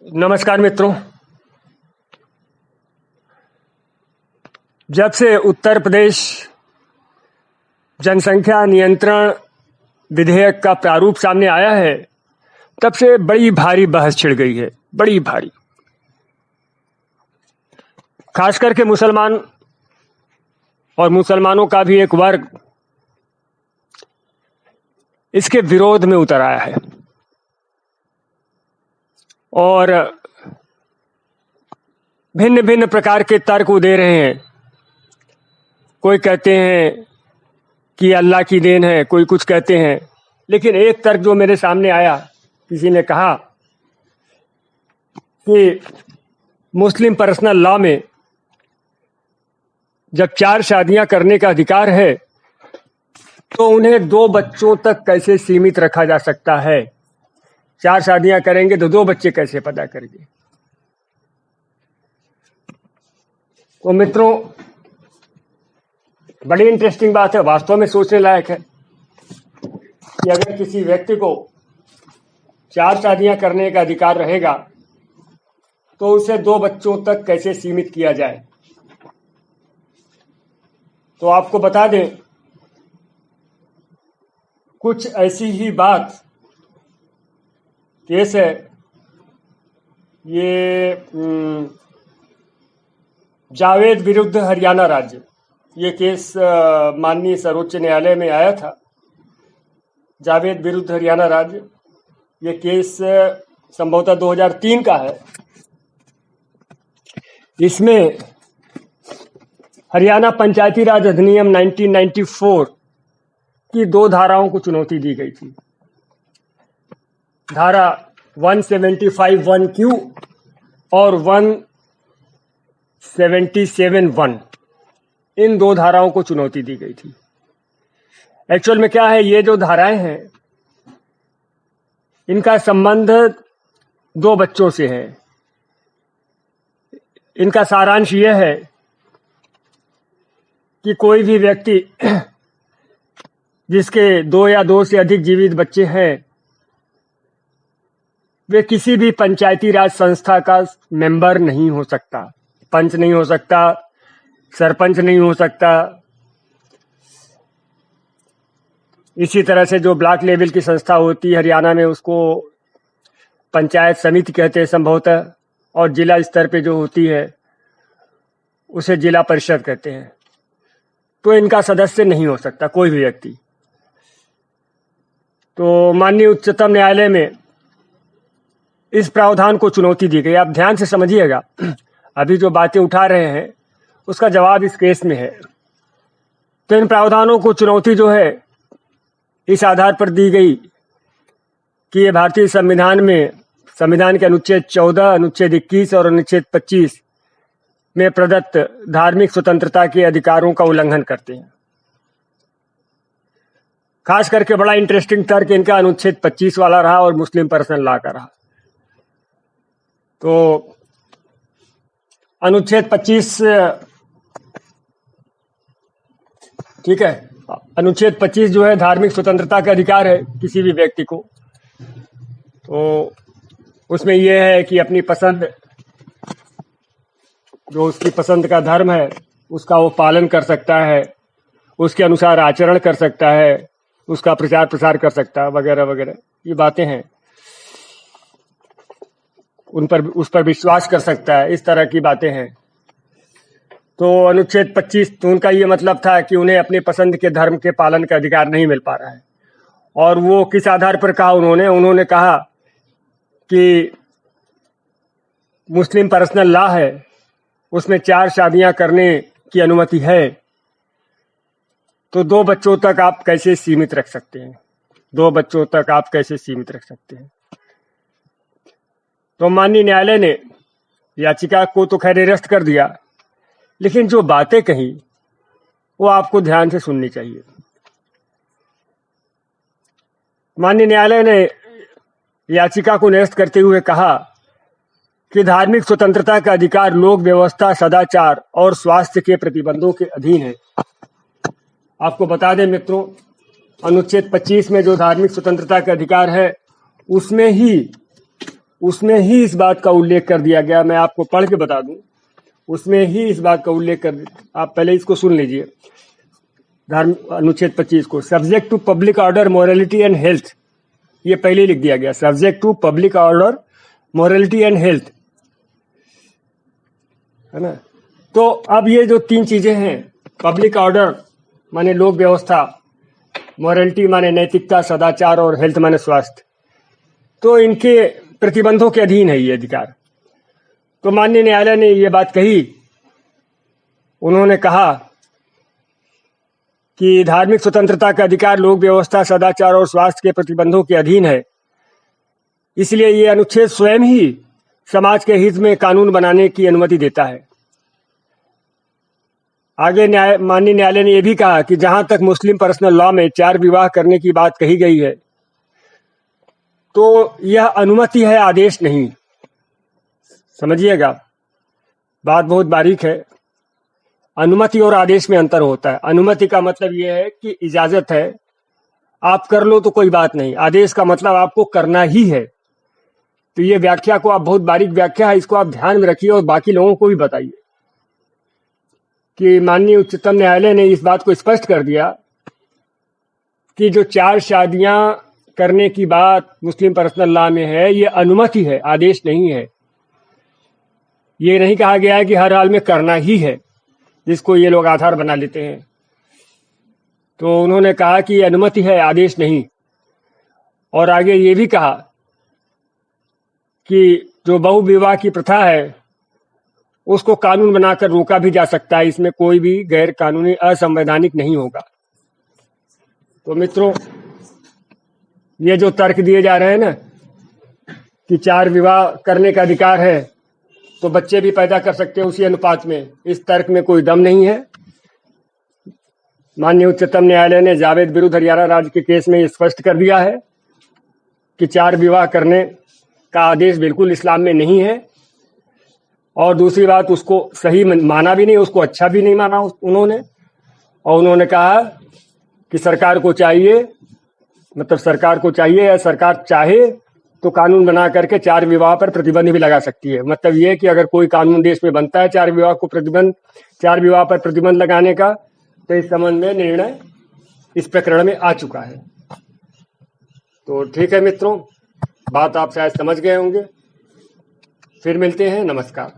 नमस्कार मित्रों। जब से उत्तर प्रदेश जनसंख्या नियंत्रण विधेयक का प्रारूप सामने आया है, तब से बड़ी भारी बहस छिड़ गई है, बड़ी भारी। खास करके मुसलमान और मुसलमानों का भी एक वर्ग इसके विरोध में उतर आया है और भिन्न भिन्न प्रकार के तर्क वो दे रहे हैं। कोई कहते हैं कि अल्लाह की देन है, कोई कुछ कहते हैं, लेकिन एक तर्क जो मेरे सामने आया, किसी ने कहा कि मुस्लिम पर्सनल लॉ में जब 4 शादियां करने का अधिकार है तो उन्हें 2 बच्चों तक कैसे सीमित रखा जा सकता है। 4 शादियां करेंगे तो 2 बच्चे कैसे पैदा करेंगे। तो मित्रों, बड़ी इंटरेस्टिंग बात है, वास्तव में सोचने लायक है कि अगर किसी व्यक्ति को 4 शादियां करने का अधिकार रहेगा तो उसे 2 बच्चों तक कैसे सीमित किया जाए। तो आपको बता दें, कुछ ऐसी ही बात केस है। ये जावेद विरुद्ध हरियाणा राज्य, ये केस माननीय सर्वोच्च न्यायालय में आया था। जावेद विरुद्ध हरियाणा राज्य, ये केस संभवतः 2003 का है। इसमें हरियाणा पंचायती राज अधिनियम 1994 की 2 धाराओं को चुनौती दी गई थी। धारा 175(1)Q और 177(1), इन 2 धाराओं को चुनौती दी गई थी। एक्चुअल में क्या है, ये जो धाराएं हैं इनका संबंध 2 बच्चों से है। इनका सारांश यह है कि कोई भी व्यक्ति जिसके 2 या 2 से अधिक जीवित बच्चे हैं, वे किसी भी पंचायती राज संस्था का मेंबर नहीं हो सकता। पंच नहीं हो सकता, सरपंच नहीं हो सकता। इसी तरह से जो ब्लॉक लेवल की संस्था होती है हरियाणा में, उसको पंचायत समिति कहते हैं संभवतः, और जिला स्तर पे जो होती है उसे जिला परिषद कहते हैं। तो इनका सदस्य नहीं हो सकता कोई भी व्यक्ति। तो माननीय उच्चतम न्यायालय में इस प्रावधान को चुनौती दी गई। आप ध्यान से समझिएगा, अभी जो बातें उठा रहे हैं उसका जवाब इस केस में है। तो इन प्रावधानों को चुनौती जो है इस आधार पर दी गई कि ये भारतीय संविधान में, संविधान के अनुच्छेद 14, अनुच्छेद 21 और अनुच्छेद 25 में प्रदत्त धार्मिक स्वतंत्रता के अधिकारों का उल्लंघन करते हैं। खास करके बड़ा इंटरेस्टिंग तर्क इनका अनुच्छेद 25 वाला रहा और मुस्लिम पर्सनल लॉ का रहा। तो अनुच्छेद 25, ठीक है, अनुच्छेद 25 जो है धार्मिक स्वतंत्रता का अधिकार है किसी भी व्यक्ति को। तो उसमें यह है कि अपनी पसंद, जो उसकी पसंद का धर्म है उसका वो पालन कर सकता है, उसके अनुसार आचरण कर सकता है, उसका प्रचार प्रसार कर सकता है, वगैरह वगैरह। ये बातें हैं, उस पर विश्वास कर सकता है, इस तरह की बातें हैं। तो अनुच्छेद 25, तो उनका ये मतलब था कि उन्हें अपने पसंद के धर्म के पालन का अधिकार नहीं मिल पा रहा है। और वो किस आधार पर कहा उन्होंने कहा कि मुस्लिम पर्सनल लॉ है, उसमें 4 शादियां करने की अनुमति है, तो 2 बच्चों तक आप कैसे सीमित रख सकते हैं। 2 बच्चों तक आप कैसे सीमित रख सकते हैं। तो माननीय न्यायालय ने याचिका को तो खैर निरस्त कर दिया, लेकिन जो बातें कही वो आपको ध्यान से सुननी चाहिए। माननीय न्यायालय ने याचिका को निरस्त करते हुए कहा कि धार्मिक स्वतंत्रता का अधिकार लोक व्यवस्था, सदाचार और स्वास्थ्य के प्रतिबंधों के अधीन है। आपको बता दें मित्रों, अनुच्छेद 25 में जो धार्मिक स्वतंत्रता का अधिकार है उसमें ही उसमें ही इस बात का उल्लेख कर दिया गया, मैं आपको पढ़ के बता दूं, उसमें ही इस बात का उल्लेख कर, आप पहले इसको सुन लीजिए, धर्म अनुच्छेद 25 को, subject to public order, morality and health, ये पहले लिख दिया गया, subject to public order, morality and health, है ना। तो अब ये जो तीन चीजें हैं, पब्लिक ऑर्डर माने लोक व्यवस्था, मोरालिटी माने नैतिकता सदाचार, और हेल्थ माने स्वास्थ्य, तो इनके प्रतिबंधों के अधीन है ये अधिकार। तो माननीय न्यायालय ने ये बात कही, उन्होंने कहा कि धार्मिक स्वतंत्रता का अधिकार लोक व्यवस्था सदाचार और स्वास्थ्य के प्रतिबंधों के अधीन है, इसलिए ये अनुच्छेद स्वयं ही समाज के हित में कानून बनाने की अनुमति देता है। आगे माननीय न्यायालय ने यह भी कहा कि जहां तक मुस्लिम पर्सनल लॉ में 4 विवाह करने की बात कही गई है, तो यह अनुमति है, आदेश नहीं। समझिएगा, बात बहुत बारीक है। अनुमति और आदेश में अंतर होता है। अनुमति का मतलब यह है कि इजाजत है, आप कर लो तो कोई बात नहीं। आदेश का मतलब आपको करना ही है। तो ये व्याख्या को आप, बहुत बारीक व्याख्या है, इसको आप ध्यान में रखिए और बाकी लोगों को भी बताइए कि माननीय उच्चतम न्यायालय ने इस बात को स्पष्ट कर दिया कि जो 4 शादियां करने की बात मुस्लिम पर्सनल लॉ में है, ये अनुमति है, आदेश नहीं है। ये नहीं कहा गया है कि हर हाल में करना ही है, जिसको ये लोग आधार बना लेते हैं। तो उन्होंने कहा कि ये अनुमति है, आदेश नहीं। और आगे ये भी कहा कि जो बहुविवाह की प्रथा है उसको कानून बनाकर रोका भी जा सकता है, इसमें कोई भी गैर कानूनी असंवैधानिक नहीं होगा। तो मित्रों, ये जो तर्क दिए जा रहे हैं ना कि 4 विवाह करने का अधिकार है तो बच्चे भी पैदा कर सकते हैं उसी अनुपात में, इस तर्क में कोई दम नहीं है। माननीय उच्चतम न्यायालय ने जावेद विरुद्ध हरियाणा राज्य के केस में स्पष्ट कर दिया है कि 4 विवाह करने का आदेश बिल्कुल इस्लाम में नहीं है। और दूसरी बात, उसको सही माना भी नहीं, उसको अच्छा भी नहीं माना उन्होंने। और उन्होंने कहा कि सरकार को चाहिए, मतलब सरकार को चाहिए या सरकार चाहे तो कानून बना करके 4 विवाह पर प्रतिबंध भी लगा सकती है। मतलब ये कि अगर कोई कानून देश में बनता है 4 विवाह पर प्रतिबंध लगाने का, तो इस संबंध में निर्णय इस प्रकरण में आ चुका है। तो ठीक है मित्रों, बात आप शायद समझ गए होंगे। फिर मिलते हैं, नमस्कार।